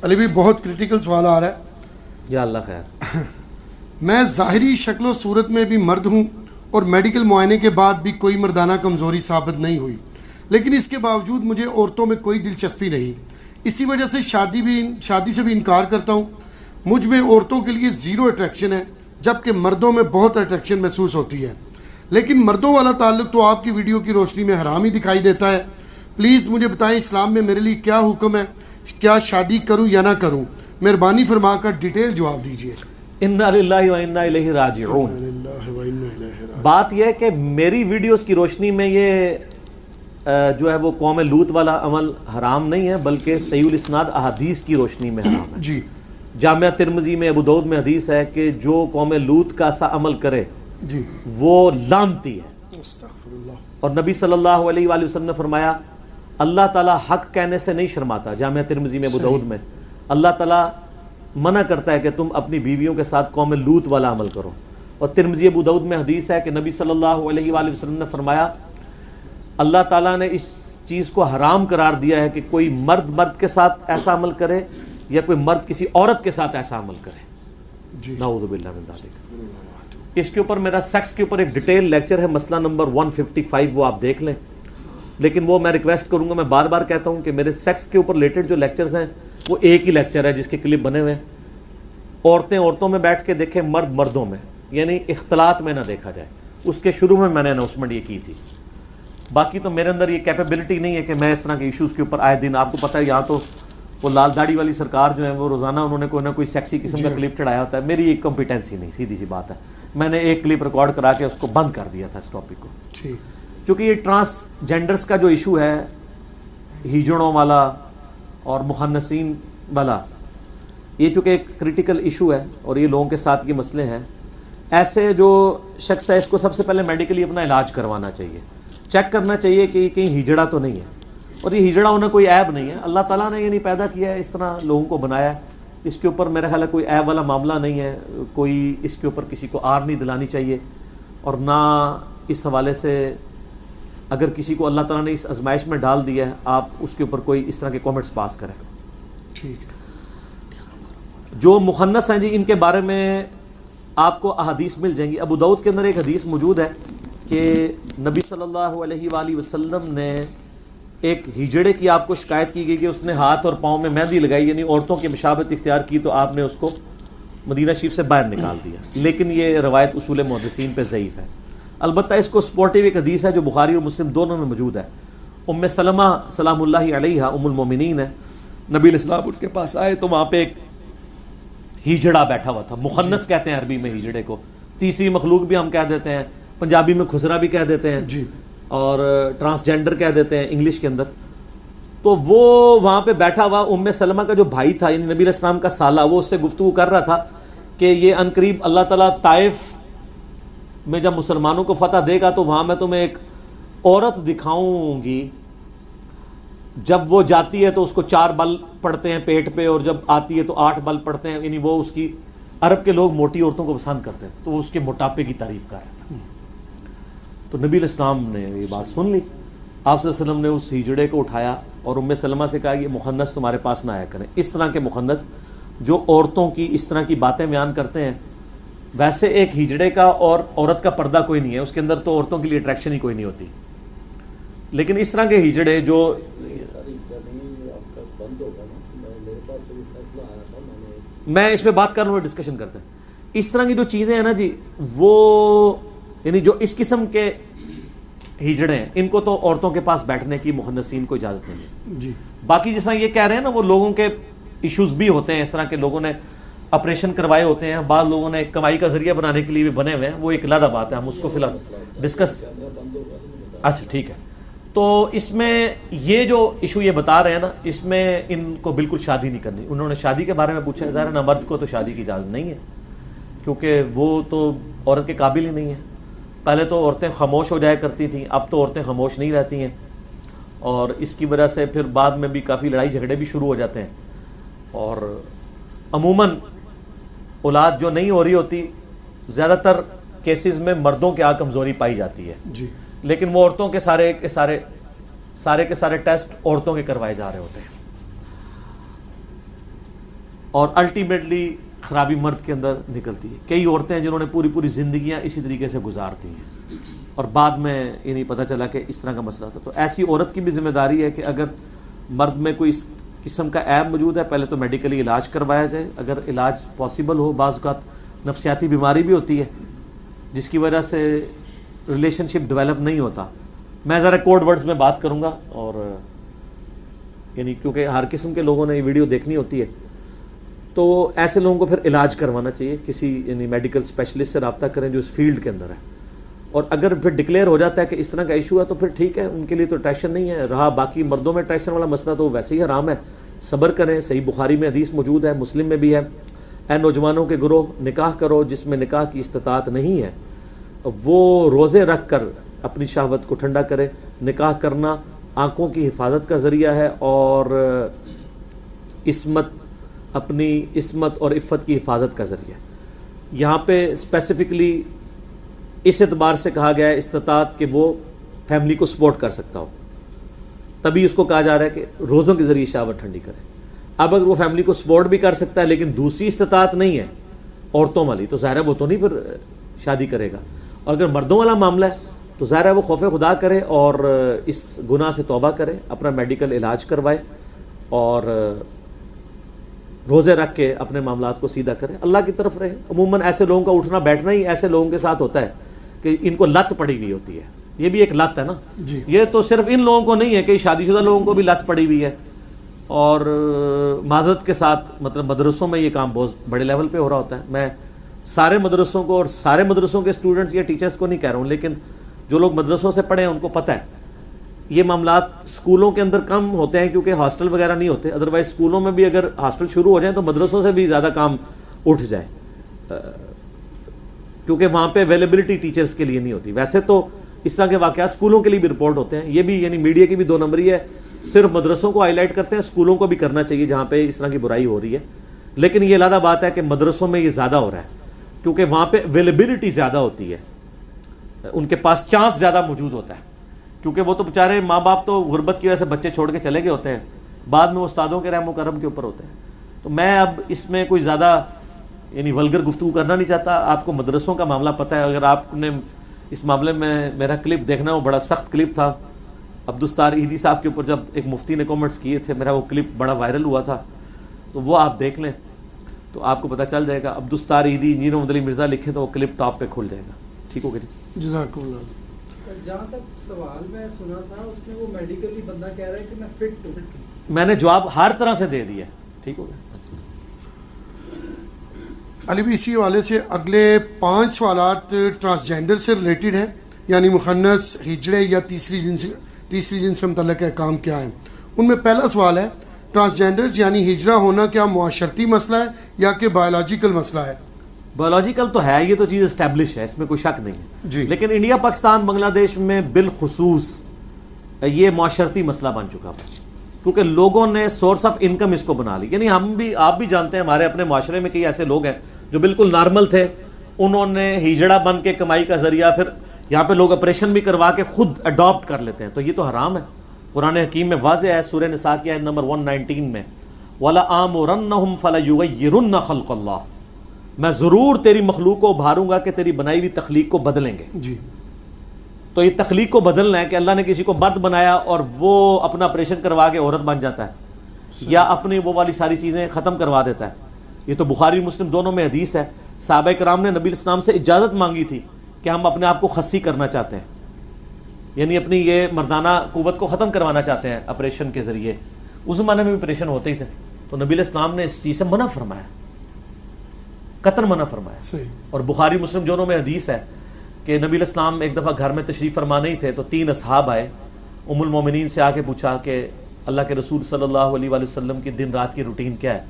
علی بھی بہت کرٹیکل سوال آ رہا ہے. یا اللہ خیر. میں ظاہری شکل و صورت میں بھی مرد ہوں اور میڈیکل معائنے کے بعد بھی کوئی مردانہ کمزوری ثابت نہیں ہوئی، لیکن اس کے باوجود مجھے عورتوں میں کوئی دلچسپی نہیں. اسی وجہ سے شادی سے بھی انکار کرتا ہوں. مجھ میں عورتوں کے لیے زیرو اٹریکشن ہے، جبکہ مردوں میں بہت اٹریکشن محسوس ہوتی ہے. لیکن مردوں والا تعلق تو آپ کی ویڈیو کی روشنی میں حرام ہی دکھائی دیتا ہے. پلیز مجھے بتائیں اسلام میں میرے لیے کیا حکم ہے، کیا شادی کروں یا نہ کروں؟ مہربانی فرما کر ڈیٹیل جواب دیجیے. انا للہ و انا الیہ راجعون. بات یہ ہے کہ میری ویڈیوز کی روشنی میں یہ جو ہے وہ قوم لوط والا عمل حرام نہیں ہے، بلکہ صحیح الاسناد احادیث کی روشنی میں حرام ہے. جی. جامعہ ترمذی میں ابو داؤد میں حدیث ہے کہ جو قوم لوط کا سا عمل کرے جی وہ لعنتی ہے. استغفر اللہ. اور نبی صلی اللہ علیہ وآلہ وسلم نے فرمایا اللہ تعالیٰ حق کہنے سے نہیں شرماتا. جامعہ ترمذی میں ابو داؤد میں اللہ تعالیٰ منع کرتا ہے کہ تم اپنی بیویوں کے ساتھ قوم لوط والا عمل کرو. اور ترمذی ابو داؤد میں حدیث ہے کہ نبی صلی اللہ علیہ وآلہ وسلم نے فرمایا اللہ تعالیٰ نے اس چیز کو حرام قرار دیا ہے کہ کوئی مرد کے ساتھ ایسا عمل کرے یا کوئی مرد کسی عورت کے ساتھ ایسا عمل کرے. جی. نعوذ باللہ من ذالک. اس کے اوپر میرا سیکس کے اوپر ایک ڈیٹیل لیکچر ہے، مسئلہ نمبر 155، وہ آپ دیکھ لیں. لیکن وہ میں ریکویسٹ کروں گا، میں بار بار کہتا ہوں کہ میرے سیکس کے اوپر ریلیٹڈ جو لیکچرز ہیں وہ ایک ہی لیکچر ہے جس کے کلپ بنے ہوئے ہیں. عورتوں میں بیٹھ کے دیکھیں، مرد مردوں میں، یعنی اختلاط میں نہ دیکھا جائے. اس کے شروع میں نے اناؤنسمنٹ یہ کی تھی. باقی تو میرے اندر یہ کیپیبلٹی نہیں ہے کہ میں اس طرح کے ایشوز کے اوپر آئے دن، آپ کو پتہ ہے یہاں تو وہ لال داڑھی والی سرکار جو ہے وہ روزانہ انہوں نے کوئی نہ کوئی سیکسی قسم کا کلپ چڑھایا ہوتا ہے. میری ایک کمپیٹنسی نہیں، سیدھی سی بات ہے. میں نے ایک کلپ ریکارڈ کرا کے اس کو بند کر دیا تھا اس ٹاپک کو. چونکہ یہ ٹرانس جینڈرز کا جو ایشو ہے، ہیجڑوں والا اور مخنثین والا، یہ چونکہ ایک کریٹیکل ایشو ہے اور یہ لوگوں کے ساتھ یہ مسئلے ہیں. ایسے جو شخص ہے اس کو سب سے پہلے میڈیکلی اپنا علاج کروانا چاہیے، چیک کرنا چاہیے کہ کہیں ہیجڑا تو نہیں ہے. اور یہ ہیجڑا ہونا کوئی عیب نہیں ہے، اللہ تعالیٰ نے یہ نہیں پیدا کیا ہے، اس طرح لوگوں کو بنایا ہے. اس کے اوپر میرا خیال ہے کوئی عیب والا معاملہ نہیں ہے، کوئی اس کے اوپر کسی کو آر نہیں دلانی چاہیے. اور نہ اس حوالے سے اگر کسی کو اللہ تعالیٰ نے اس آزمائش میں ڈال دیا ہے آپ اس کے اوپر کوئی اس طرح کے کامنٹس پاس کریں. جو مخنث ہیں جی ان کے بارے میں آپ کو احادیث مل جائیں گی. ابو داؤد کے اندر ایک حدیث موجود ہے کہ نبی صلی اللہ علیہ وآلہ وسلم نے ایک ہجڑے کی آپ کو شکایت کی گئی کہ اس نے ہاتھ اور پاؤں میں مہندی لگائی، یعنی عورتوں کی مشابہت اختیار کی، تو آپ نے اس کو مدینہ شریف سے باہر نکال دیا. لیکن یہ روایت اصول محدثین پہ ضعیف ہے. البتہ اس کو سپورٹیو ایک حدیث ہے جو بخاری اور مسلم دونوں میں موجود ہے. ام سلمہ سلام اللہ علیہ ام المومنین ہے، نبی علیہ السلام ان کے پاس آئے تو وہاں پہ ایک ہیجڑا بیٹھا ہوا تھا. مخنث کہتے ہیں عربی میں ہیجڑے کو، تیسری مخلوق بھی ہم کہہ دیتے ہیں، پنجابی میں خزرا بھی کہہ دیتے ہیں جی. اور ٹرانسجینڈر کہہ دیتے ہیں انگلش کے اندر. تو وہ وہاں پہ بیٹھا ہوا ام سلمہ کا جو بھائی تھا یعنی نبی علیہ السلام کا سالہ، وہ اس سے گفتگو کر رہا تھا کہ یہ عنقریب اللہ تعالیٰ طائف میں جب مسلمانوں کو فتح دے گا تو وہاں میں تمہیں ایک عورت دکھاؤں گی، جب وہ جاتی ہے تو اس کو 4 بل پڑتے ہیں پیٹ پہ اور جب آتی ہے تو 8 بل پڑتے ہیں. یعنی وہ اس کی، عرب کے لوگ موٹی عورتوں کو پسند کرتے ہیں تو وہ اس کے موٹاپے کی تعریف کر رہا تھا. تو نبی علیہ السلام نے یہ بات سن لی. آپ صلی اللہ علیہ وسلم نے اس ہجڑے کو اٹھایا اور ام سلمہ سے کہا یہ مخنث تمہارے پاس نہ آیا کریں. اس طرح کے مخنث جو عورتوں کی اس طرح کی باتیں بیان کرتے ہیں. ویسے ایک ہجڑے کا اور عورت کا پردہ کوئی نہیں ہے، اس کے اندر تو عورتوں کے لیے اٹریکشن ہی کوئی نہیں ہوتی. لیکن اس طرح کے ہجڑے جو میں اس پہ بات کر رہا ہوں، ڈسکشن کرتے ہیں. اس طرح کی جو چیزیں ہیں نا جی، وہ یعنی جو اس قسم کے ہجڑے ہیں ان کو تو عورتوں کے پاس بیٹھنے کی مخنثین کو اجازت نہیں ہے جی. باقی جس طرح یہ کہہ رہے ہیں نا، وہ لوگوں کے ایشوز بھی ہوتے ہیں، اس طرح کے لوگوں نے آپریشن کروائے ہوتے ہیں، بعض لوگوں نے کمائی کا ذریعہ بنانے کے لیے بھی بنے ہوئے ہیں، وہ ایک علیحدہ بات ہے، ہم اس کو فی الحال ڈسکس. اچھا ٹھیک ہے. تو اس میں یہ جو ایشو یہ بتا رہے ہیں نا، اس میں ان کو بالکل شادی نہیں کرنی. انہوں نے شادی کے بارے میں پوچھا ہے نا، مرد کو تو شادی کی اجازت نہیں ہے کیونکہ وہ تو عورت کے قابل ہی نہیں ہے. پہلے تو عورتیں خاموش ہو جایا کرتی تھیں، اب تو عورتیں خاموش نہیں رہتی ہیں اور اس کی وجہ سے پھر بعد میں بھی کافی لڑائی جھگڑے بھی شروع ہو جاتے ہیں. اور عموماً اولاد جو نہیں ہو رہی ہوتی، زیادہ تر کیسز میں مردوں کے کمزوری پائی جاتی ہے جی. لیکن وہ عورتوں کے سارے ٹیسٹ عورتوں کے کروائے جا رہے ہوتے ہیں. اور الٹیمیٹلی خرابی مرد کے اندر نکلتی ہے. کئی عورتیں ہیں جنہوں نے پوری پوری زندگیاں اسی طریقے سے گزارتی ہیں اور بعد میں یہ نہیں پتہ چلا کہ اس طرح کا مسئلہ تھا. تو ایسی عورت کی بھی ذمہ داری ہے کہ اگر مرد میں کوئی اس قسم کا عیب موجود ہے پہلے تو میڈیکلی علاج کروایا جائے. اگر علاج پاسبل ہو، بعض اوقات نفسیاتی بیماری بھی ہوتی ہے جس کی وجہ سے ریلیشن شپ ڈیولپ نہیں ہوتا. میں ذرا کوڈ ورڈز میں بات کروں گا اور یعنی کیونکہ ہر قسم کے لوگوں نے یہ ویڈیو دیکھنی ہوتی ہے، تو ایسے لوگوں کو پھر علاج کروانا چاہیے. کسی یعنی میڈیکل اسپیشلسٹ سے رابطہ کریں جو اس فیلڈ کے اندر ہے. اور اگر پھر ڈکلیئر ہو جاتا ہے کہ اس طرح کا ایشو ہے تو پھر ٹھیک ہے، ان کے لیے تو ٹیشن نہیں ہے. رہا باقی مردوں میں ٹیشن والا مسئلہ تو ویسے ہی حرام ہے. صبر کریں. صحیح بخاری میں حدیث موجود ہے، مسلم میں بھی ہے، اے نوجوانوں کے گروہ نکاح کرو جس میں نکاح کی استطاعت نہیں ہے، وہ روزے رکھ کر اپنی شہوت کو ٹھنڈا کرے. نکاح کرنا آنکھوں کی حفاظت کا ذریعہ ہے اور اپنی عصمت اور عفت کی حفاظت کا ذریعہ. یہاں پہ اسپیسیفکلی اس اعتبار سے کہا گیا ہے استطاعت کہ وہ فیملی کو سپورٹ کر سکتا ہو، تبھی اس کو کہا جا رہا ہے کہ روزوں کے ذریعے شہوت ٹھنڈی کرے. اب اگر وہ فیملی کو سپورٹ بھی کر سکتا ہے لیکن دوسری استطاعت نہیں ہے عورتوں والی، تو ظاہر ہے وہ تو نہیں پھر شادی کرے گا. اور اگر مردوں والا معاملہ ہے تو ظاہر ہے وہ خوف خدا کرے اور اس گناہ سے توبہ کرے، اپنا میڈیکل علاج کروائے اور روزے رکھ کے اپنے معاملات کو سیدھا کرے، اللہ کی طرف رہے. عموماً ایسے لوگوں کا اٹھنا بیٹھنا ہی ایسے لوگوں کے ساتھ ہوتا ہے کہ ان کو لت پڑی ہوئی ہوتی ہے. یہ بھی ایک لت ہے نا جی. یہ تو صرف ان لوگوں کو نہیں ہے کہ شادی شدہ لوگوں کو بھی لت پڑی ہوئی ہے. اور معذرت کے ساتھ مطلب مدرسوں میں یہ کام بہت بڑے لیول پہ ہو رہا ہوتا ہے. میں سارے مدرسوں کو اور سارے مدرسوں کے اسٹوڈنٹس یا ٹیچرز کو نہیں کہہ رہا ہوں، لیکن جو لوگ مدرسوں سے پڑھے ہیں ان کو پتہ ہے یہ معاملات اسکولوں کے اندر کم ہوتے ہیں کیونکہ ہاسٹل وغیرہ نہیں ہوتے. ادروائز اسکولوں میں بھی اگر ہاسٹل شروع ہو جائیں تو مدرسوں سے بھی زیادہ کام اٹھ جائے کیونکہ وہاں پہ اویلیبلٹی ٹیچرز کے لیے نہیں ہوتی. ویسے تو اس طرح کے واقعات اسکولوں کے لیے بھی رپورٹ ہوتے ہیں. یہ بھی یعنی میڈیا کی بھی 2 نمبری ہے، صرف مدرسوں کو ہائی لائٹ کرتے ہیں، اسکولوں کو بھی کرنا چاہیے جہاں پہ اس طرح کی برائی ہو رہی ہے. لیکن یہ علیحدہ بات ہے کہ مدرسوں میں یہ زیادہ ہو رہا ہے کیونکہ وہاں پہ اویلیبلٹی زیادہ ہوتی ہے، ان کے پاس چانس زیادہ موجود ہوتا ہے. کیونکہ وہ تو بیچارے ماں باپ تو غربت کی وجہ سے بچے چھوڑ کے چلے گئے ہوتے ہیں، بعد میں وہ استادوں کے رحم و کرم کے اوپر ہوتے ہیں. تو میں اب اس میں کوئی زیادہ یعنی ولگر گفتگو کرنا نہیں چاہتا. آپ کو مدرسوں کا معاملہ پتہ ہے. اگر آپ نے اس معاملے میں میرا کلپ دیکھنا، وہ بڑا سخت کلپ تھا عبدالستار عیدی صاحب کے اوپر، جب ایک مفتی نے کامنٹس کیے تھے، میرا وہ کلپ بڑا وائرل ہوا تھا، تو وہ آپ دیکھ لیں تو آپ کو پتہ چل جائے گا. عبدالستار عیدی انجینئر محمد علی مرزا لکھیں تو وہ کلپ ٹاپ پہ کھل جائے گا. ٹھیک ہو گیا جی؟ جزاک اللہ. جہاں تک سوال میں سنا تھا اس میں وہ میڈیکلی بندہ کہہ رہا ہے کہ میں فٹ ہوں. میں نے جواب ہر طرح سے دے دیا. ٹھیک ہو گیا. علی بھی اسی حوالے سے اگلے 5 سوالات ٹرانسجینڈر سے ریلیٹڈ ہیں، یعنی مخنث، ہجڑے یا تیسری جنس سے متعلق احکام کیا ہیں. ان میں پہلا سوال ہے ٹرانسجینڈر یعنی ہجڑا ہونا کیا معاشرتی مسئلہ ہے یا کہ بایولوجیکل مسئلہ ہے؟ بایولوجیکل تو ہے، یہ تو چیز اسٹیبلش ہے، اس میں کوئی شک نہیں ہے جی. لیکن انڈیا، پاکستان، بنگلہ دیش میں بالخصوص یہ معاشرتی مسئلہ بن چکا ہے کیونکہ لوگوں نے سورس آف انکم اس کو بنا لی. یعنی ہم بھی، آپ بھی جانتے ہیں، ہمارے اپنے معاشرے میں کئی ایسے لوگ ہیں جو بالکل نارمل تھے، انہوں نے ہجڑا بن کے کمائی کا ذریعہ، پھر یہاں پہ لوگ آپریشن بھی کروا کے خود اڈاپٹ کر لیتے ہیں. تو یہ تو حرام ہے. قرآن حکیم میں واضح ہے، سورہ نساء کی آیت نمبر 119 میں وَلَآمُرَنَّهُمْ فَلَيُغَيِّرُنَّ خَلْقَ اللَّهِ، میں ضرور تیری مخلوق کو ابھاروں گا کہ تیری بنائی ہوئی تخلیق کو بدلیں گے. جی. تو یہ تخلیق کو بدلنا ہے کہ اللہ نے کسی کو مرد بنایا اور وہ اپنا آپریشن کروا کے عورت بن جاتا ہے یا اپنی وہ والی ساری چیزیں ختم کروا دیتا ہے. یہ تو بخاری مسلم دونوں میں حدیث ہے. صحابہ کرام نے نبی الاسلام سے اجازت مانگی تھی کہ ہم اپنے آپ کو خصی کرنا چاہتے ہیں، یعنی اپنی یہ مردانہ قوت کو ختم کروانا چاہتے ہیں آپریشن کے ذریعے. اس زمانے میں بھی آپریشن ہوتے ہی تھے. تو نبی الاسلام نے اس چیز سے منع فرمایا، قطعاً منع فرمایا. صحیح. اور بخاری مسلم دونوں میں حدیث ہے کہ نبی الاسلام ایک دفعہ گھر میں تشریف فرما نہیں تھے تو 3 اصحاب آئے، ام المومنین سے آ کے پوچھا کہ اللہ کے رسول صلی اللہ علیہ وآلہ وسلم کی دن رات کی روٹین کیا ہے.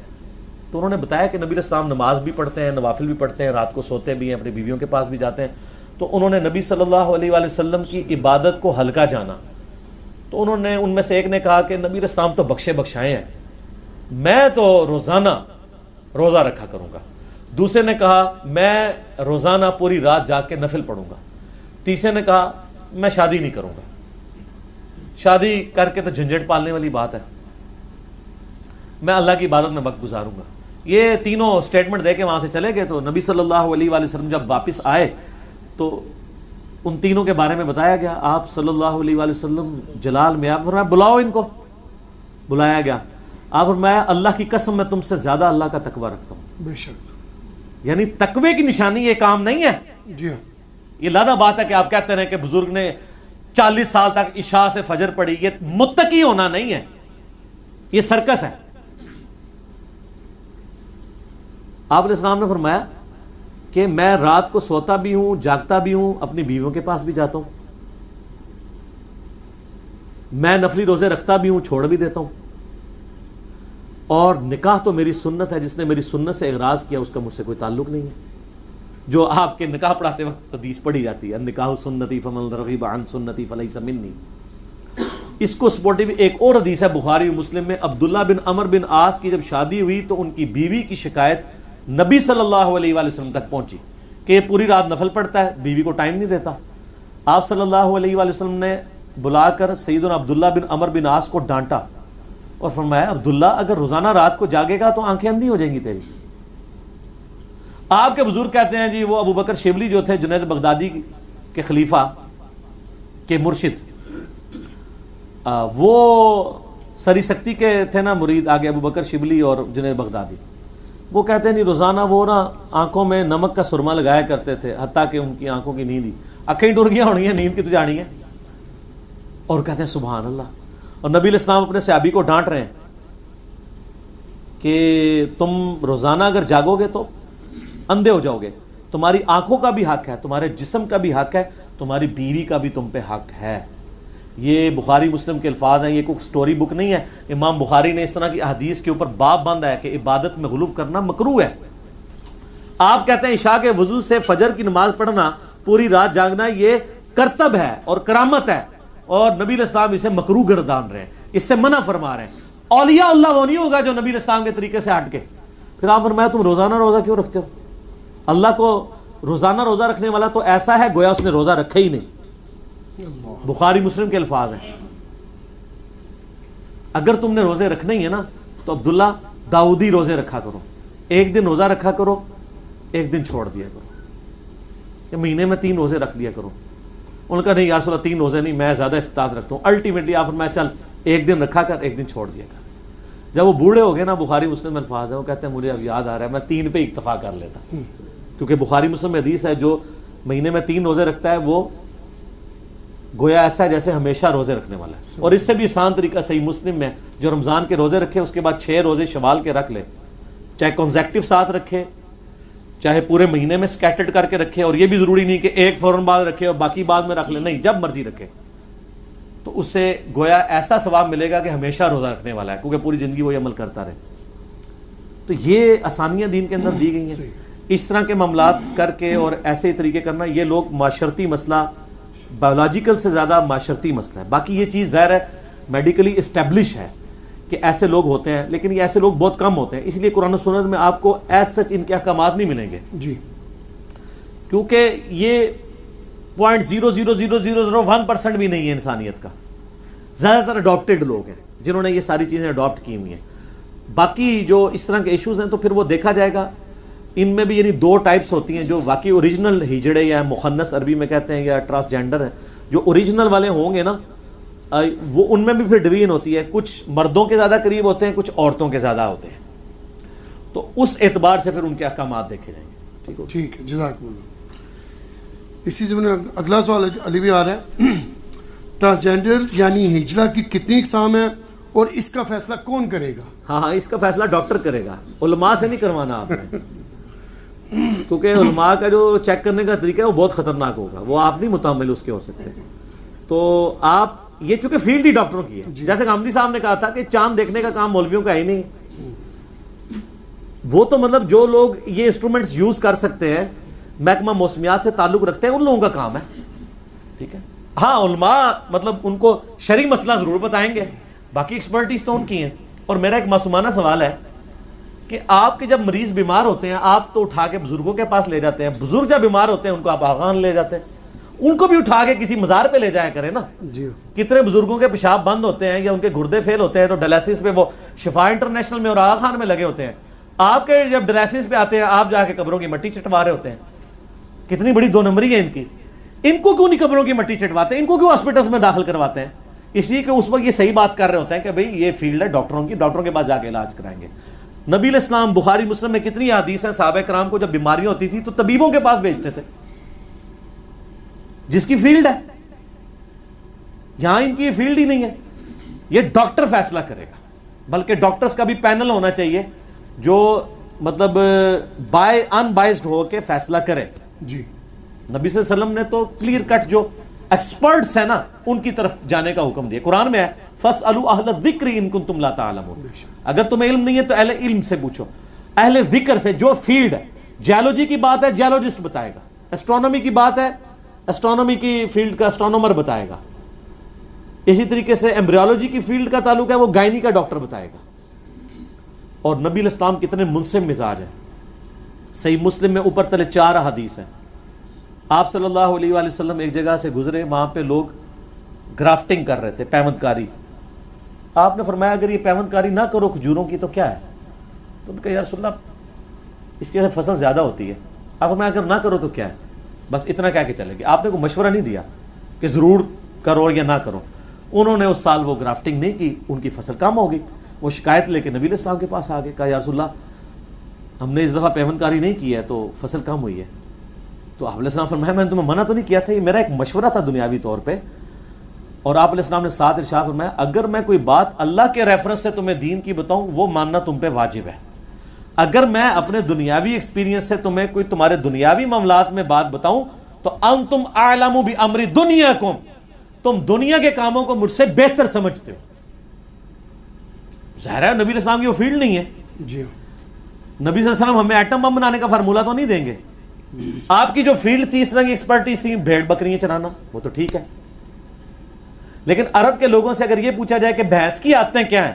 تو انہوں نے بتایا کہ نبی الاسلام نماز بھی پڑھتے ہیں، نوافل بھی پڑھتے ہیں، رات کو سوتے بھی ہیں، اپنی بیویوں کے پاس بھی جاتے ہیں. تو انہوں نے نبی صلی اللہ علیہ وآلہ وسلم کی عبادت کو ہلکا جانا. تو انہوں نے، ان میں سے ایک نے کہا کہ نبی الاسلام تو بخشے بخشائے ہیں، میں تو روزانہ روزہ رکھا کروں گا. دوسرے نے کہا میں روزانہ پوری رات جاگ کے نفل پڑھوں گا. تیسرے نے کہا میں شادی نہیں کروں گا، شادی کر کے تو جھنجھٹ پالنے والی بات ہے، میں اللہ کی عبادت میں وقت گزاروں گا. یہ تینوں سٹیٹمنٹ دے کے وہاں سے چلے گئے. تو نبی صلی اللہ علیہ وآلہ وسلم جب واپس آئے تو ان تینوں کے بارے میں بتایا گیا. آپ صلی اللہ علیہ وآلہ وسلم جلال میں آپ فرمایا بلاؤ ان کو. بلایا گیا. آپ فرمایا اللہ کی قسم میں تم سے زیادہ اللہ کا تقوی رکھتا ہوں. بے شک. یعنی تقوی کی نشانی یہ کام نہیں ہے. جی ہاں. یہ لادہ بات ہے کہ آپ کہتے ہیں کہ بزرگ نے 40 سال تک عشاء سے فجر پڑھی. یہ متقی ہونا نہیں ہے, یہ سرکس ہے. آپ علیہ السلام نے فرمایا کہ میں رات کو سوتا بھی ہوں, جاگتا بھی ہوں, اپنی بیویوں کے پاس بھی جاتا ہوں, میں نفلی روزے رکھتا بھی ہوں, چھوڑ بھی دیتا ہوں, اور نکاح تو میری سنت ہے. جس نے میری سنت سے اعراض کیا اس کا مجھ سے کوئی تعلق نہیں ہے. جو آپ کے نکاح پڑھاتے وقت حدیث پڑھی جاتی ہے, نکاح سنتی فمن رغب عن سنتی فلیس منی. اس کو سپورٹیو ایک اور حدیث ہے بخاری و مسلم میں, عبداللہ بن عمر بن عاص کی جب شادی ہوئی تو ان کی بیوی کی شکایت نبی صلی اللہ علیہ وآلہ وسلم تک پہنچی کہ یہ پوری رات نفل پڑھتا ہے, بیوی کو ٹائم نہیں دیتا. آپ صلی اللہ علیہ وآلہ وسلم نے بلا کر سیدنا عبداللہ بن عمر بن عاص کو ڈانٹا اور فرمایا عبداللہ اگر روزانہ رات کو جاگے گا تو آنکھیں اندھی ہو جائیں گی تیری. آپ کے بزرگ کہتے ہیں جی وہ ابو بکر شبلی جو تھے جنید بغدادی کے خلیفہ کے مرشد, وہ سری سکتی کے تھے نا مرید آگے ابو بکر شبلی اور جنید بغدادی. وہ کہتے ہیں نہیں روزانہ وہ نا آنکھوں میں نمک کا سرما لگایا کرتے تھے حتیٰ کہ ان کی آنکھوں کی نیند ہی آنکھیں ٹر گیا ہونی ہیں, نیند کی تو جانی ہے. اور کہتے ہیں سبحان اللہ. اور نبی علیہ السلام اپنے صحابی کو ڈانٹ رہے ہیں کہ تم روزانہ اگر جاگو گے تو اندھے ہو جاؤ گے. تمہاری آنکھوں کا بھی حق ہے, تمہارے جسم کا بھی حق ہے, تمہاری بیوی کا بھی تم پہ حق ہے. یہ بخاری مسلم کے الفاظ ہیں, یہ کوئی سٹوری بک نہیں ہے. امام بخاری نے اس طرح کی احادیث کے اوپر باب باندھا ہے کہ عبادت میں غلو کرنا مکروہ ہے. آپ کہتے ہیں عشاء کے وضو سے فجر کی نماز پڑھنا, پوری رات جاگنا یہ کرتب ہے اور کرامت ہے, اور نبی علیہ السلام اسے مکروہ گردان رہے ہیں, اس سے منع فرما رہے ہیں. اولیاء اللہ وہ نہیں ہوگا جو نبی علیہ السلام کے طریقے سے ہٹ کے. پھر آپ فرمایا تم روزانہ روزہ کیوں رکھتے ہو؟ اللہ کو روزانہ روزہ رکھنے والا تو ایسا ہے گویا اس نے روزہ رکھا ہی نہیں. بخاری مسلم کے الفاظ ہیں. اگر تم نے روزے رکھنے ہی ہے نا تو عبداللہ داؤدی روزے رکھا کرو, ایک دن روزہ رکھا کرو, ایک دن چھوڑ دیا کرو, مہینے میں 3 روزے رکھ دیا کرو. ان کا نہیں یا رسول اللہ 3 روزے نہیں, میں زیادہ استطاعت رکھتا ہوں. الٹیمیٹلی آپ فرمایا چل ایک دن رکھا کر, ایک دن چھوڑ دیا کر. جب وہ بوڑھے ہو گئے نا, بخاری مسلم میں الفاظ ہے, وہ کہتے ہیں مجھے اب یاد آ رہا ہے میں 3 پہ اکتفا کر لیتا, کیونکہ بخاری مسلم میں حدیث ہے جو مہینے میں 3 روزے رکھتا ہے وہ گویا ایسا ہے جیسے ہمیشہ روزے رکھنے والا ہے. اور اس سے بھی آسان طریقہ صحیح مسلم میں, جو رمضان کے روزے رکھے اس کے بعد 6 روزے شوال کے رکھ لے, چاہے کنزیکٹیو ساتھ رکھے چاہے پورے مہینے میں سکیٹرڈ کر کے رکھے, اور یہ بھی ضروری نہیں کہ ایک فوراً بعد رکھے اور باقی بعد میں رکھ لے, نہیں جب مرضی رکھے, تو اس سے گویا ایسا ثواب ملے گا کہ ہمیشہ روزہ رکھنے والا ہے, کیونکہ پوری زندگی وہی عمل کرتا رہے. تو یہ آسانیاں دین کے اندر دی گئی ہیں. اس طرح کے معاملات کر کے اور ایسے طریقے کرنا, یہ لوگ معاشرتی مسئلہ, بایولوجیکل سے زیادہ معاشرتی مسئلہ ہے. باقی یہ چیز ظاہر ہے میڈیکلی اسٹیبلش ہے کہ ایسے لوگ ہوتے ہیں, لیکن یہ ایسے لوگ بہت کم ہوتے ہیں. اس لیے قرآن و سنت میں آپ کو ایز سچ ان کے احکامات نہیں ملیں گے جی, کیونکہ یہ 0.00001% بھی نہیں ہے انسانیت کا. زیادہ تر اڈاپٹیڈ لوگ ہیں جنہوں نے یہ ساری چیزیں اڈاپٹ کی ہوئی ہیں. باقی جو اس طرح کے ایشوز ہیں تو پھر وہ دیکھا جائے گا. ان میں بھی یعنی 2 ٹائپس ہوتی ہیں, جو واقعی اوریجنل ہجڑے یا مخنث عربی میں کہتے ہیں یا ٹرانسجینڈر ہیں. جو اوریجنل والے ہوں گے نا وہ ان میں بھی پھر ڈویژن ہوتی ہے, کچھ مردوں کے زیادہ قریب ہوتے ہیں, کچھ عورتوں کے زیادہ ہوتے ہیں. تو اس اعتبار سے پھر ان کے احکامات دیکھے جائیں گے. ٹھیک ہے, جزاک اللہ. اسی زمانے اگلا سوال علی بھی آ رہا ہے, ٹرانسجینڈر یعنی ہجڑا کی کتنی اقسام ہیں اور اس کا فیصلہ کون کرے گا؟ ہاں اس کا فیصلہ ڈاکٹر کرے گا, علماء سے نہیں کروانا آپ نے, کیونکہ علماء کا جو چیک کرنے کا طریقہ ہے وہ بہت خطرناک ہوگا, وہ آپ نہیں متحمل اس کے ہو سکتے. تو آپ یہ چونکہ فیلڈ ہی ڈاکٹروں کی ہے, جیسے غامدی صاحب نے کہا تھا کہ چاند دیکھنے کا کام مولویوں کا ہی نہیں, وہ تو مطلب جو لوگ یہ انسٹرومنٹس یوز کر سکتے ہیں, محکمہ موسمیات سے تعلق رکھتے ہیں, ان لوگوں کا کام ہے. ٹھیک ہے, ہاں علماء مطلب ان کو شرعی مسئلہ ضرور بتائیں گے, باقی ایکسپرٹیز تو ان کی ہیں. اور میرا ایک معصومانہ سوال ہے کہ آپ کے جب مریض بیمار ہوتے ہیں آپ تو اٹھا کے بزرگوں کے پاس لے جاتے ہیں, بزرگ جب بیمار ہوتے ہیں ان کو آپ آغان لے جاتے ہیں, ان کو بھی اٹھا کے کسی مزار پہ لے جایا کریں نا. جی, کتنے بزرگوں کے پیشاب بند ہوتے ہیں یا ان کے گردے فیل ہوتے ہیں تو ڈائلسس پہ وہ شفا انٹرنیشنل میں اور آغا خان میں لگے ہوتے ہیں, آپ کے جب ڈائلسس پہ آتے ہیں آپ جا کے قبروں کی مٹی چٹوا رہے ہوتے ہیں. کتنی بڑی دو نمبری ہے ان کی. ان کو کیوں نہیں قبروں کی مٹی چٹواتے ہیں؟ ان کو کیوں ہاسپٹلس میں داخل کرواتے ہیں؟ اس لیے کہ اس وقت یہ صحیح بات کر رہے ہوتے ہیں کہ بھئی یہ فیلڈ ہے ڈاکٹروں کی، ڈاکٹروں کے پاس جا کے علاج کرائیں گے. نبی علیہ السلام بخاری مسلم میں کتنی حدیث ہیں، صحابہ کرام کو جب بیماریاں ہوتی تھی تو طبیبوں کے پاس بھیجتے تھے جس کی فیلڈ ہے. یہاں ان کی فیلڈ ہی نہیں ہے. یہ ڈاکٹر فیصلہ کرے گا، بلکہ ڈاکٹرز کا بھی پینل ہونا چاہیے جو مطلب ان بائزڈ ہو کے فیصلہ کرے. جی نبی صلی اللہ علیہ وسلم نے تو کلیئر کٹ جو ایکسپرٹس ہیں نا ان کی طرف جانے کا حکم دیا. قرآن میں ہے فَاسْأَلُوا أَهْلَ الذِّكْرِ إِن كُنتُمْ لَا تَعْلَمُونَ. اگر تمہیں علم نہیں ہے تو اہل علم سے پوچھو. اہل ذکر سے جو فیلڈ ہے، جیولوجی کی بات ہے جیولوجسٹ بتائے گا، اسٹرونومی کی بات ہے اسٹرونومی کی فیلڈ کا اسٹرونومر بتائے گا. اسی طریقے سے ایمبریولوجی کی فیلڈ کا تعلق ہے وہ گائنی کا ڈاکٹر بتائے گا. اور نبی علیہ السلام کتنے منصف مزاج ہیں. صحیح مسلم میں اوپر تلے 4 حدیث ہیں. آپ صلی اللہ علیہ وآلہ وسلم ایک جگہ سے گزرے، وہاں پہ لوگ گرافٹنگ کر رہے تھے، پیوند کاری. آپ نے فرمایا اگر یہ پیوند کاری نہ کرو کھجوروں کی تو کیا ہے؟ تو ان کا یا رسول اللہ اس کی فصل زیادہ ہوتی ہے. آپ فرمایا اگر نہ کرو تو کیا ہے؟ بس اتنا کہہ کے چلے گئے. آپ نے کوئی مشورہ نہیں دیا کہ ضرور کرو یا نہ کرو. انہوں نے اس سال وہ گرافٹنگ نہیں کی، ان کی فصل کم ہو گئی. وہ شکایت لے کے نبی علیہ السلام کے پاس آ گئے، کہا یا رسول اللہ ہم نے اس دفعہ پیوند کاری نہیں کی ہے تو فصل کم ہوئی ہے. تو آپ علیہ السلام فرمایا میں نے تمہیں منع تو نہیں کیا تھا، یہ میرا ایک مشورہ تھا دنیاوی طور پہ. اور آپ علیہ السلام نے ساتھ ارشاد فرمایا اگر میں کوئی بات اللہ کے ریفرنس سے تمہیں دین کی بتاؤں وہ ماننا تم پہ واجب ہے. اگر میں اپنے دنیاوی ایکسپیرینس سے تمہیں کوئی تمہارے دنیاوی معاملات میں بات بتاؤں تو انتم اعلم بامر دنیاکم، تم دنیا کے کاموں کو مجھ سے بہتر سمجھتے ہو. ظاہر ہے نبی علیہ السلام کی وہ فیلڈ نہیں ہے. جی نبی صلی اللہ علیہ وسلم ہمیں ایٹم بم بنانے کا فارمولہ تو نہیں دیں گے. آپ کی جو فیلڈ تھی اس طرح کی ایکسپرٹیز تھی بھیڑ بکریاں چرانا، وہ تو ٹھیک ہے. لیکن عرب کے لوگوں سے اگر یہ پوچھا جائے کہ بھینس کی عادتیں کیا ہیں،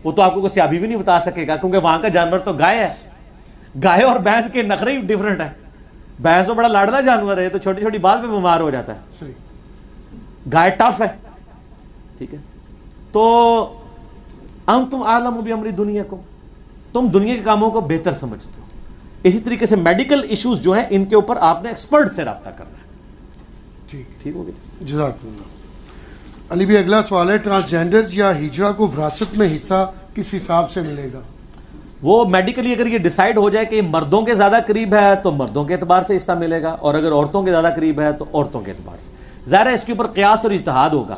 وہ تو آپ کو کوئی سیابی بھی نہیں بتا سکے گا، کیونکہ وہاں کا جانور تو گائے ہے. گائے اور بھینس کے نخرے ہی ڈفرنٹ ہیں. بھینس تو بڑا لاڈلا جانور ہے، تو چھوٹی چھوٹی بات پہ بیمار ہو جاتا ہے. صحیح. گائے ٹف ہے. ٹھیک ہے. تو انتم اعلم بامر دنیاکم، تم دنیا کے کاموں کو بہتر سمجھتے ہو. اسی طریقے سے میڈیکل ایشوز جو ہیں ان کے اوپر آپ نے ایکسپرٹ سے رابطہ کرنا ہے. ٹھیک ہو گیا. جزاک اللہ. علی بھی اگلا سوال ہے، ٹرانسجینڈر یا ہجرا کو وراثت میں حصہ کس حساب سے ملے گا؟ وہ میڈیکلی اگر یہ ڈیسائیڈ ہو جائے کہ یہ مردوں کے زیادہ قریب ہے تو مردوں کے اعتبار سے حصہ ملے گا، اور اگر عورتوں کے زیادہ قریب ہے تو عورتوں کے اعتبار سے. ظاہر ہے اس کے اوپر قیاس اور اجتہاد ہوگا،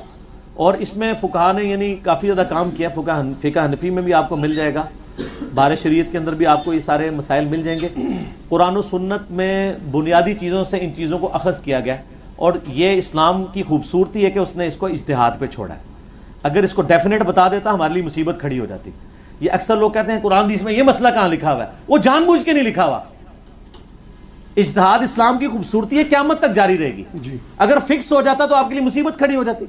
اور اس میں فقہا نے یعنی کافی زیادہ کام کیا. فقہ حنفی میں بھی آپ کو مل جائے گا، بار شریعت کے اندر بھی آپ کو یہ سارے مسائل مل جائیں گے. قرآن و سنت میں بنیادی چیزوں سے ان چیزوں کو اخذ کیا گیا، اور یہ اسلام کی خوبصورتی ہے کہ اس نے اس کو اجتہاد پہ چھوڑا ہے. اگر اس کو ڈیفینیٹ بتا دیتا ہمارے لیے مصیبت کھڑی ہو جاتی. یہ اکثر لوگ کہتے ہیں قرآن حدیث میں یہ مسئلہ کہاں لکھا ہوا ہے، وہ جان بوجھ کے نہیں لکھا ہوا. اجتہاد اسلام کی خوبصورتی ہے، قیامت تک جاری رہے گی. جی. اگر فکس ہو جاتا تو آپ کے لیے مصیبت کھڑی ہو جاتی.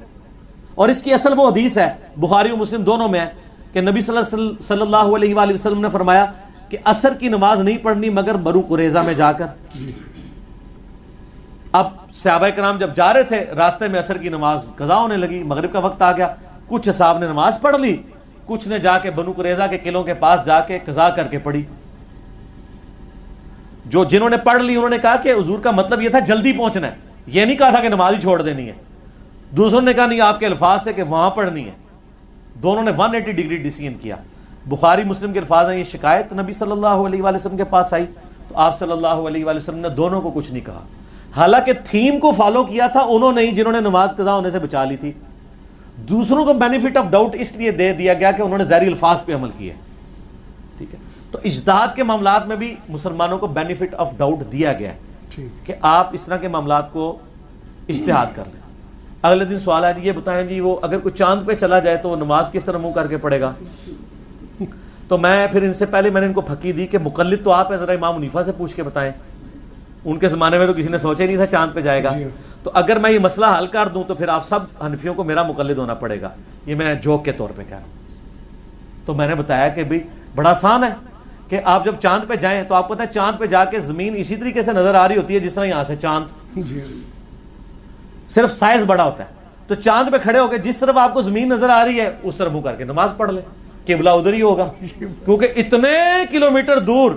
اور اس کی اصل وہ حدیث ہے بخاری و مسلم دونوں میں ہے کہ نبی صلی اللہ علیہ وآلہ وسلم نے فرمایا کہ عصر کی نماز نہیں پڑھنی مگر بنو قریظہ میں جا کر. اب صحابہ کرام جب جا رہے تھے راستے میں عصر کی نماز قضا ہونے لگی، مغرب کا وقت آ گیا. کچھ صاحب نے نماز پڑھ لی، کچھ نے جا کے بنو قریظہ کے قلعوں کے پاس جا کے قضا کر کے پڑھی. جنہوں نے پڑھ لی انہوں نے کہا کہ حضور کا مطلب یہ تھا جلدی پہنچنا ہے، یہ نہیں کہا تھا کہ نماز ہی چھوڑ دینی ہے. دوسروں نے کہا نہیں آپ کے الفاظ تھے کہ وہاں پڑھنی ہے. دونوں نے 180 ڈگری ڈیسیژن کیا. بخاری مسلم کے الفاظ ہیں یہ شکایت نبی صلی اللہ علیہ وآلہ وسلم کے پاس آئی تو آپ صلی اللہ علیہ وآلہ وسلم نے دونوں کو کچھ نہیں کہا. حالانکہ تھیم کو فالو کیا تھا انہوں نے ہی جنہوں نے نماز قضا ہونے سے بچا لی تھی. دوسروں کو بینیفٹ آف ڈاؤٹ اس لیے دے دیا گیا کہ انہوں نے ظاہری الفاظ پہ عمل کیے. ٹھیک ہے. تو اجتہاد کے معاملات میں بھی مسلمانوں کو بینیفٹ آف ڈاؤٹ دیا گیا ہے کہ آپ اس طرح کے معاملات کو اجتہاد کر لیں. اگلے دن سوال ہے یہ بتائیں جی وہ اگر کوئی چاند پہ چلا جائے تو وہ نماز کس طرح منہ کر کے پڑھے گا؟ تو میں پھر ان سے پہلے میں نے ان کو پھکی دی کہ مقلد تو آپ ہیں، ذرا امام حنیفہ سے پوچھ کے بتائیں. ان کے زمانے میں تو کسی نے سوچا ہی نہیں تھا چاند پہ جائے گا. تو اگر میں یہ مسئلہ حل کر دوں تو پھر آپ سب حنفیوں کو میرا مقلد ہونا پڑے گا. یہ میں جوک کے طور پہ کہہ رہا ہوں. تو میں نے بتایا کہ بھائی بڑا آسان ہے کہ آپ جب چاند پہ جائیں تو آپ پتہ ہے چاند پہ جا کے زمین اسی طریقے سے نظر آ رہی ہوتی ہے جس طرح یہاں سے چاند، صرف سائز بڑا ہوتا ہے. تو چاند پہ کھڑے ہو کے جس طرف آپ کو زمین نظر آ رہی ہے اس طرف منہ کر کے نماز پڑھ لیں. قبلہ ادھر ہی ہوگا، کیونکہ اتنے کلومیٹر دور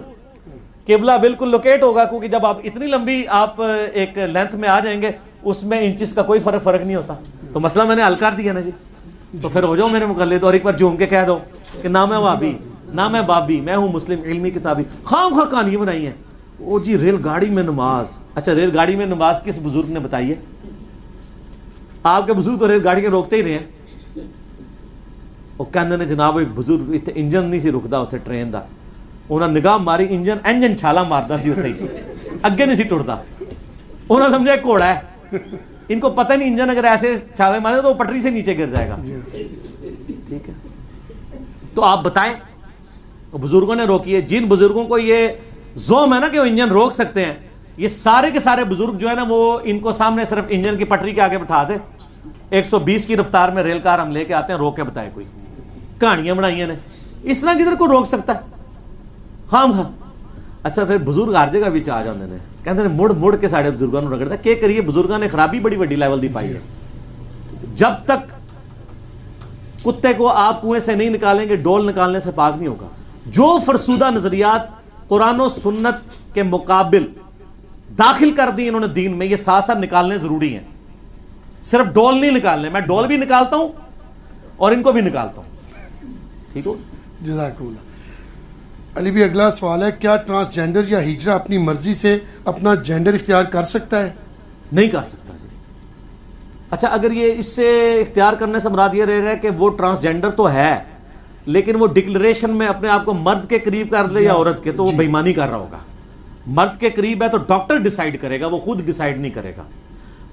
قبلہ بالکل لوکیٹ ہوگا، کیونکہ جب آپ اتنی لمبی آپ ایک لینتھ میں آ جائیں گے اس میں انچز کا کوئی فرق نہیں ہوتا. تو مسئلہ میں نے حل کر دیا نا جی. تو پھر ہو جاؤ میرے مقلد اور ایک بار جھوم کے کہہ دو کہ نہ میں وہابی نہ میں بابی، میں ہوں مسلم علمی کتابی. خام خواہ کہانیاں بنائی ہیں. او جی ریل گاڑی میں نماز، اچھا ریل گاڑی میں نماز کس بزرگ نے بتائی ہے؟ آپ کے بزرگ تو ریل گاڑی کے روکتے ہی رہے ہیں. وہ کہندے نے جناب ایک بزرگ اتنے انجن نہیں سی رکدا اتنے ٹرین دا، انہاں نگاہ ماری انجن چھالا ماردا سی اتنے ہی، اگے نہیں سی ٹردا. انہاں سمجھا ایک گھوڑا ہے، ان کو پتہ نہیں انجن اگر ایسے چھالے مارے تو وہ پٹری سے نیچے گر جائے گا. ٹھیک ہے، تو آپ بتائیں بزرگوں نے روکی ہے. جن بزرگوں کو یہ زوم ہے نا کہ وہ انجن روک سکتے ہیں، یہ سارے کے سارے بزرگ جو ہے نا وہ ان کو سامنے صرف انجن کی پٹری کے آگے بٹھا دے، 120 کی رفتار میں ریل کار ہم لے کے آتے ہیں، روک کے بتائے کوئی. کہانیاں بنائی ہیں نے، اس طرح کدھر کو روک سکتا ہے؟ خام خواہ. اچھا پھر بزرگ ہر جگہ بھی آ جاندے نے، کہندے نے مڑ مڑ کے ساڈے بزرگاں نوں رگڑدا. کہ کریے بزرگاں نے خرابی بڑی وڈی لیول دی پائی ہے. جب تک کتے کو آپ کنویں سے نہیں نکالیں گے ڈول نکالنے سے پاک نہیں ہوگا. جو فرسودہ نظریات قرآن و سنت کے مقابل داخل کر دی انہوں نے دین میں، یہ ساتھ ساتھ نکالنے ضروری ہیں. صرف ڈول نہیں نکالنے، میں ڈول بھی نکالتا ہوں اور ان کو بھی نکالتا ہوں. ٹھیک ہو؟ جزاک اللہ. علی بھی اگلا سوال ہے، کیا ٹرانسجینڈر یا ہجرہ اپنی مرضی سے اپنا جینڈر اختیار کر سکتا ہے؟ نہیں کر سکتا جی. اچھا اگر یہ اس سے اختیار کرنے سے مراد یہ رہ رہا ہے کہ وہ ٹرانسجینڈر تو ہے لیکن وہ ڈکلریشن میں اپنے آپ کو مرد کے قریب کر لے یا عورت کے، تو وہ بےمانی کر رہا ہوگا. مرد کے قریب ہے تو ڈاکٹر ڈیسائیڈ کرے گا، وہ خود ڈیسائیڈ نہیں کرے گا.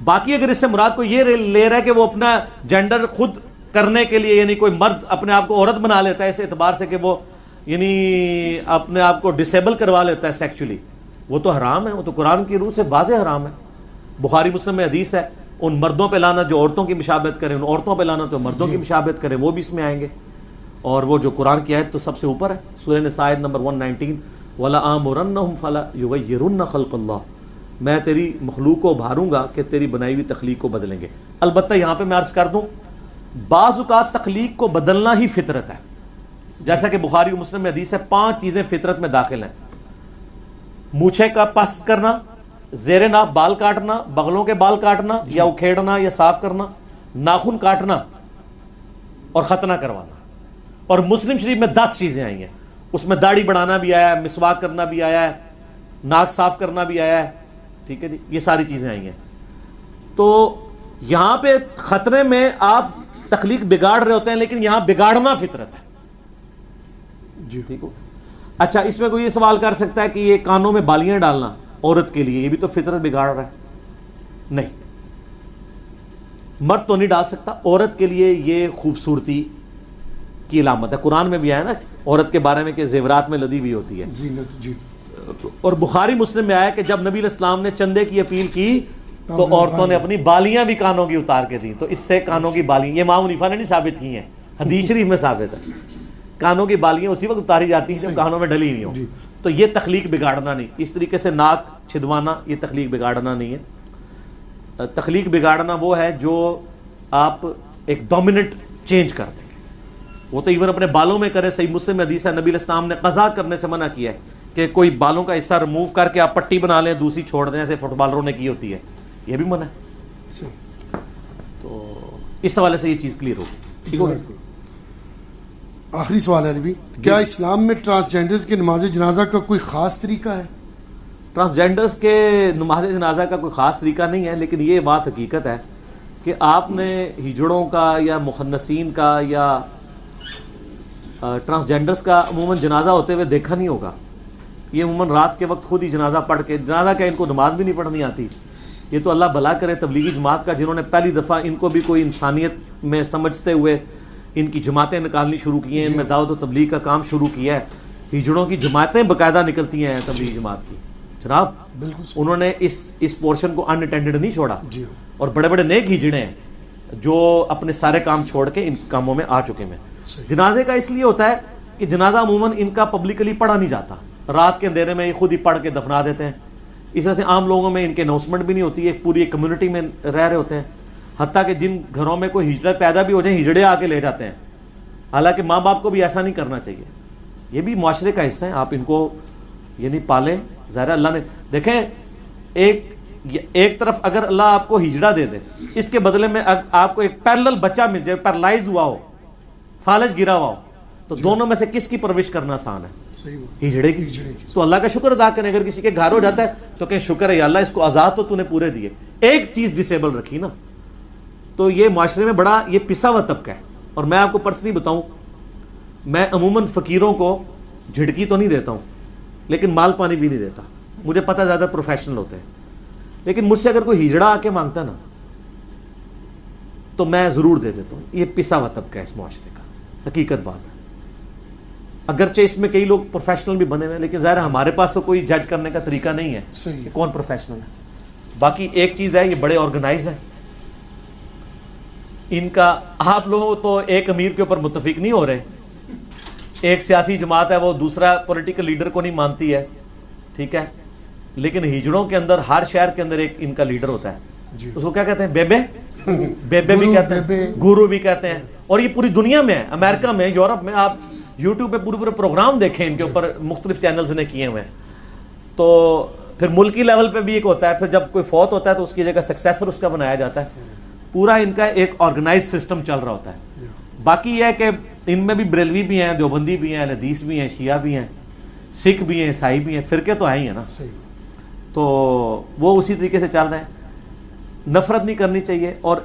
باقی اگر اس سے مراد کو یہ لے رہا ہے کہ وہ اپنا جینڈر خود کرنے کے لیے، یعنی کوئی مرد اپنے آپ کو عورت بنا لیتا ہے اس اعتبار سے کہ وہ یعنی اپنے آپ کو ڈسیبل کروا لیتا ہے سیکچولی، وہ تو حرام ہے. وہ تو قرآن کی روح سے واضح حرام ہے. بخاری مسلم میں حدیث ہے، ان مردوں پہ لانا جو عورتوں کی مشابہت کریں، ان عورتوں پہ لانا تو مردوں کی مشابہت کریں، وہ بھی اس میں آئیں گے. اور وہ جو قرآن کی آیت تو سب سے اوپر ہے، سورہ نساء آیت نمبر 119، وَلَآمُرَنَّهُمْ فَلَا يُغَيِّرُنَّ خَلْقَ اللَّهِ، میں تیری مخلوق کو ابھاروں گا کہ تیری بنائی ہوئی تخلیق کو بدلیں گے. البتہ یہاں پہ میں عرض کر دوں، بعض اوقات تخلیق کو بدلنا ہی فطرت ہے. جیسا کہ بخاری و مسلم میں حدیث ہے، 5 چیزیں فطرت میں داخل ہیں: مونچھے کا پس کرنا، زیر ناف بال کاٹنا، بغلوں کے بال کاٹنا یا اکھیڑنا یا صاف کرنا، ناخن کاٹنا اور ختنہ کروانا. اور مسلم شریف میں 10 چیزیں آئی ہیں، اس میں داڑھی بڑھانا بھی آیا ہے، مسواک کرنا بھی آیا ہے، ناک صاف کرنا بھی آیا ہے. ٹھیک ہے جی، یہ ساری چیزیں آئی ہیں. تو یہاں پہ خطرے میں آپ تخلیق بگاڑ رہے ہوتے ہیں، لیکن یہاں بگاڑنا فطرت ہے. جی ٹھیک ہو. اچھا اس میں کوئی یہ سوال کر سکتا ہے کہ یہ کانوں میں بالیاں ڈالنا عورت کے لیے، یہ بھی تو فطرت بگاڑ رہا ہے؟ نہیں، مرد تو نہیں ڈال سکتا، عورت کے لیے یہ خوبصورتی کی علامت ہے. قرآن میں بھی آیا نا عورت کے بارے میں کہ زیورات میں لدی ہوئی ہوتی ہے. زینت. جی. اور بخاری مسلم میں آیا کہ جب نبی علیہ السلام نے چندے کی اپیل کی تو عورتوں نے اپنی بالیاں بھی کانوں کی اتار کے دیں. تو اس سے کانوں کی بالیاں، یہ امام حنیفہ نے نہیں ثابت کی ہیں، حدیث شریف میں ثابت ہے. کانوں کی بالیاں اسی وقت اتاری جاتی ہیں جب کانوں میں ڈلی ہوئی ہوں. تو یہ تخلیق بگاڑنا نہیں. اس طریقے سے ناک چھدوانا یہ تخلیق بگاڑنا نہیں ہے. تخلیق بگاڑنا وہ ہے جو آپ ایک ڈومیننٹ چینج کر دیں گے. وہ تو ایون اپنے بالوں میں کرے. صحیح مسلم میں حدیث ہے، نبی علیہ السلام نے قضا کرنے سے منع کیا ہے کہ کوئی بالوں کا حصہ ریموو کر کے آپ پٹی بنا لیں دوسری چھوڑ دیں، ایسے فٹ بالروں نے کی ہوتی ہے، یہ بھی منع ہے. تو اس حوالے سے یہ چیز کلیئر ہوگی. ٹھیک ہوگا. آخری سوال ہے نبی، کیا اسلام میں ٹرانسجینڈرز کے نماز جنازہ کا کوئی خاص طریقہ ہے؟ ٹرانسجینڈرز کے نماز جنازہ کا کوئی خاص طریقہ نہیں ہے، لیکن یہ بات حقیقت ہے کہ آپ نے ہجڑوں کا یا مخنثین کا یا ٹرانسجینڈرز کا عموماً جنازہ ہوتے ہوئے دیکھا نہیں ہوگا. یہ عموماً رات کے وقت خود ہی جنازہ پڑھ کے، جنازہ کیا ان کو نماز بھی نہیں پڑھنی آتی. یہ تو اللہ بھلا کرے تبلیغی جماعت کا، جنہوں نے پہلی دفعہ ان کو بھی کوئی انسانیت میں سمجھتے ہوئے ان کی جماعتیں نکالنی شروع کی ہیں، ان میں دعوت و تبلیغ کا کام شروع کیا ہے. ہجڑوں کی جماعتیں باقاعدہ نکلتی ہیں تبلیغی جماعت کی. جناب انہوں نے اس پورشن کو ان اٹینڈڈ نہیں چھوڑا. اور بڑے بڑے نیک ہجڑے ہیں جو اپنے سارے کام چھوڑ کے ان کاموں میں آ چکے ہیں. جنازے کا اس لیے ہوتا ہے کہ جنازہ عموماً ان کا پبلکلی پڑھا نہیں جاتا، رات کے اندھیرے میں یہ خود ہی پڑھ کے دفنا دیتے ہیں. اس وجہ سے عام لوگوں میں ان کے اناؤنسمنٹ بھی نہیں ہوتی ہے، ایک پوری کمیونٹی میں رہ رہے ہوتے ہیں. حتیٰ کہ جن گھروں میں کوئی ہجڑے پیدا بھی ہو جائیں، ہجڑے آ کے لے جاتے ہیں. حالانکہ ماں باپ کو بھی ایسا نہیں کرنا چاہیے. یہ بھی معاشرے کا حصہ ہے, آپ ان کو یعنی پالیں. ظاہر اللہ نے دیکھیں ایک طرف اگر اللہ آپ کو ہجڑا دے دے, اس کے بدلے میں آپ کو ایک پیرلل بچہ مل جائے, پیرلائز ہوا ہو, فالج گرا ہوا ہو, تو دونوں میں سے کس کی پرورش کرنا آسان ہے؟ صحیح بات. ہجڑے کی. تو اللہ کا شکر ادا کریں. اگر کسی کے گھر ہو جاتا ہے تو کہیں شکر ہے یا اللہ اس کو آزاد تو نے پورے دیے. ایک چیز ڈسیبل رکھی نا, تو یہ معاشرے میں بڑا یہ پسا ہوا طبقہ ہے. اور میں آپ کو پرسنلی بتاؤں, میں عموماً فقیروں کو جھڑکی تو نہیں دیتا ہوں, لیکن مال پانی بھی نہیں دیتا. مجھے پتہ زیادہ پروفیشنل ہوتے ہیں, لیکن مجھ سے اگر کوئی ہجڑا آ کے مانگتا نا تو میں ضرور دے دیتا ہوں. یہ پسا ہوا طبقہ ہے اس معاشرے کا, حقیقت بات ہے. اگرچہ اس میں کئی لوگ پروفیشنل بھی بنے ہوئے ہیں, لیکن ظاہر ہمارے پاس تو کوئی جج کرنے کا طریقہ نہیں ہے کہ کون پروفیشنل ہے. باقی ایک چیز ہے, یہ بڑے آرگنائز ہیں. ان کا آپ لوگ تو ایک امیر کے اوپر متفق نہیں ہو رہے. ایک سیاسی جماعت ہے وہ دوسرا پولیٹیکل لیڈر کو نہیں مانتی ہے, ٹھیک ہے, لیکن ہجڑوں کے اندر ہر شہر کے اندر ایک ان کا لیڈر ہوتا ہے. اس کو کیا کہتے ہیں؟ بیبے بھی کہتے ہیں, گورو بھی کہتے ہیں. اور یہ پوری دنیا میں ہے, امریکہ میں, یورپ میں. آپ یوٹیوب پہ پورے پروگرام دیکھیں ان کے اوپر, مختلف چینلز نے کیے ہوئے ہیں. تو پھر ملکی لیول پہ بھی ایک ہوتا ہے, پھر جب کوئی فوت ہوتا ہے تو اس کی جگہ سکسیسر اس کا بنایا جاتا ہے. پورا ان کا ایک آرگنائز سسٹم چل رہا ہوتا ہے. باقی یہ ہے کہ ان میں بھی بریلوی بھی ہیں, دیوبندی بھی ہیں, اہل حدیث بھی ہیں, شیعہ بھی ہیں, سکھ بھی ہیں, عیسائی بھی ہیں. فرقے تو ہیں ہی ہیں نا, تو وہ اسی طریقے سے چل رہے ہیں. نفرت نہیں کرنی چاہیے. اور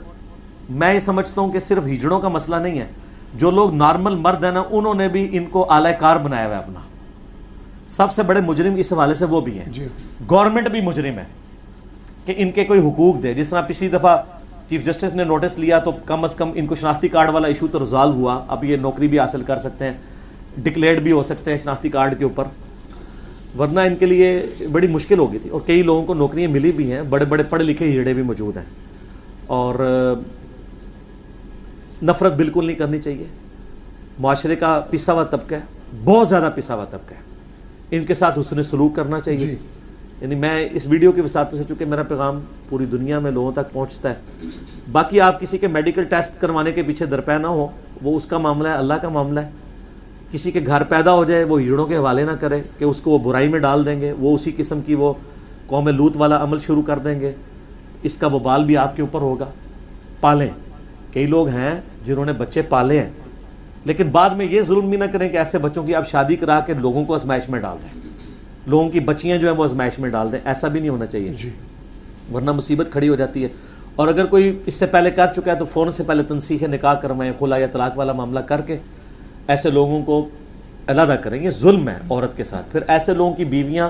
میں یہ سمجھتا ہوں کہ صرف ہجڑوں کا مسئلہ نہیں ہے, جو لوگ نارمل مرد ہیں نا انہوں نے بھی ان کو اعلی کار بنایا ہوا ہے اپنا. سب سے بڑے مجرم اس حوالے سے وہ بھی ہیں. گورنمنٹ بھی مجرم ہے کہ ان کے کوئی حقوق دے. جس طرح پچھلی دفعہ چیف جسٹس نے نوٹس لیا تو کم از کم ان کو شناختی کارڈ والا ایشو تو ریزالو ہوا. اب یہ نوکری بھی حاصل کر سکتے ہیں, ڈکلیئرڈ بھی ہو سکتے ہیں شناختی کارڈ کے اوپر, ورنہ ان کے لیے بڑی مشکل ہو گئی تھی. اور کئی لوگوں کو نوکریاں ملی بھی ہیں, بڑے بڑے پڑھے لکھے ہجڑے بھی موجود ہیں. اور نفرت بالکل نہیں کرنی چاہیے. معاشرے کا پسا ہوا طبقہ ہے, بہت زیادہ پسا ہوا طبقہ ہے. ان کے ساتھ حسن سلوک کرنا چاہیے. یعنی میں اس ویڈیو کی وساطت سے, چونکہ میرا پیغام پوری دنیا میں لوگوں تک پہنچتا ہے. باقی آپ کسی کے میڈیکل ٹیسٹ کروانے کے پیچھے درپے نہ ہو, وہ اس کا معاملہ ہے, اللہ کا معاملہ ہے. کسی کے گھر پیدا ہو جائے وہ ہجڑوں کے حوالے نہ کرے کہ اس کو وہ برائی میں ڈال دیں گے, وہ اسی قسم کی وہ قوم لوط والا عمل شروع کر دیں گے. اس کا وبال بھی آپ کے اوپر ہوگا. پالیں. کئی لوگ ہیں جنہوں نے بچے پالے ہیں, لیکن بعد میں یہ ظلم بھی نہ کریں کہ ایسے بچوں کی آپ شادی کرا کے لوگوں کو آزمائش میں ڈال دیں, لوگوں کی بچیاں جو ہیں وہ آزمائش میں ڈال دیں. ایسا بھی نہیں ہونا چاہیے, ورنہ مصیبت کھڑی ہو جاتی ہے. اور اگر کوئی اس سے پہلے کر چکا ہے تو فوراً سے پہلے تنسیخ نکاح کروائیں, خلا یا طلاق والا معاملہ کر کے ایسے لوگوں کو علیحدہ کریں. یہ ظلم ہے عورت کے ساتھ. پھر ایسے لوگوں کی بیویاں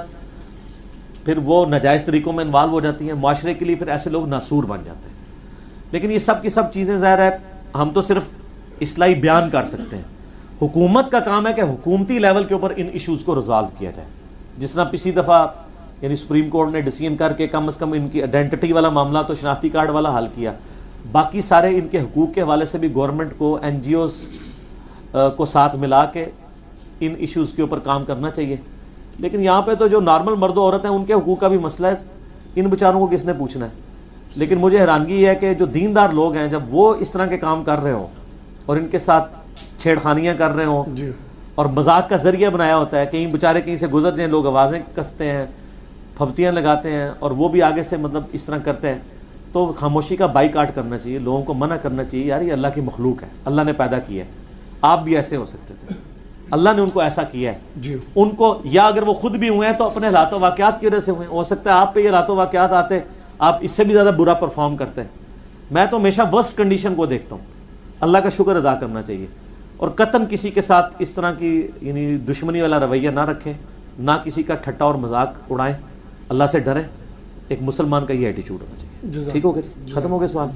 پھر وہ ناجائز طریقوں میں انوالو ہو جاتی ہیں. معاشرے کے لیے پھر ایسے لوگ ناسور بن جاتے ہیں. لیکن یہ سب کی سب چیزیں ظاہر ہے ہم تو صرف اصلاحی بیان کر سکتے ہیں. حکومت کا کام ہے کہ حکومتی لیول کے اوپر ان ایشوز کو ریزالو کیا جائے. جس طرح پچھلی دفعہ یعنی سپریم کورٹ نے ڈیسیژن کر کے کم از کم ان کی آئیڈینٹی والا معاملہ تو شناختی کارڈ والا حل کیا. باقی سارے ان کے حقوق کے حوالے سے بھی گورنمنٹ کو, این جی اوز کو ساتھ ملا کے ان ایشوز کے اوپر کام کرنا چاہیے. لیکن یہاں پہ تو جو نارمل مرد و عورت ہیں ان کے حقوق کا بھی مسئلہ ہے, ان بیچاروں کو کس نے پوچھنا ہے. لیکن مجھے حیرانگی یہ ہے کہ جو دیندار لوگ ہیں جب وہ اس طرح کے کام کر رہے ہوں اور ان کے ساتھ چھیڑخانیاں کر رہے ہوں اور مذاق کا ذریعہ بنایا ہوتا ہے, کہیں بیچارے کہیں سے گزر جائیں, لوگ آوازیں کستے ہیں, پھبتیاں لگاتے ہیں, اور وہ بھی آگے سے مطلب اس طرح کرتے ہیں, تو خاموشی کا بائیکاٹ کرنا چاہیے. لوگوں کو منع کرنا چاہیے, یار یہ اللہ کی مخلوق ہے, اللہ نے پیدا کی ہے, آپ بھی ایسے ہو سکتے تھے, اللہ نے ان کو ایسا کیا ہے. ان کو یا اگر وہ خود بھی ہوئے ہیں تو اپنے حالات و واقعات کی وجہ سے ہوئے ہیں. ہو سکتا ہے آپ پہ یہ حالات و واقعات آتے آپ اس سے بھی زیادہ برا پرفارم کرتے ہیں. میں تو ہمیشہ ورسٹ کنڈیشن کو دیکھتا ہوں. اللہ کا شکر ادا کرنا چاہیے, اور قطعاً کسی کے ساتھ اس طرح کی یعنی دشمنی والا رویہ نہ رکھیں, نہ کسی کا ٹھٹا اور مذاق اڑائیں, اللہ سے ڈریں. ایک مسلمان کا یہ ایٹیچیوڈ ہونا چاہیے. ٹھیک ہو گیا, ختم ہو گیا سوال.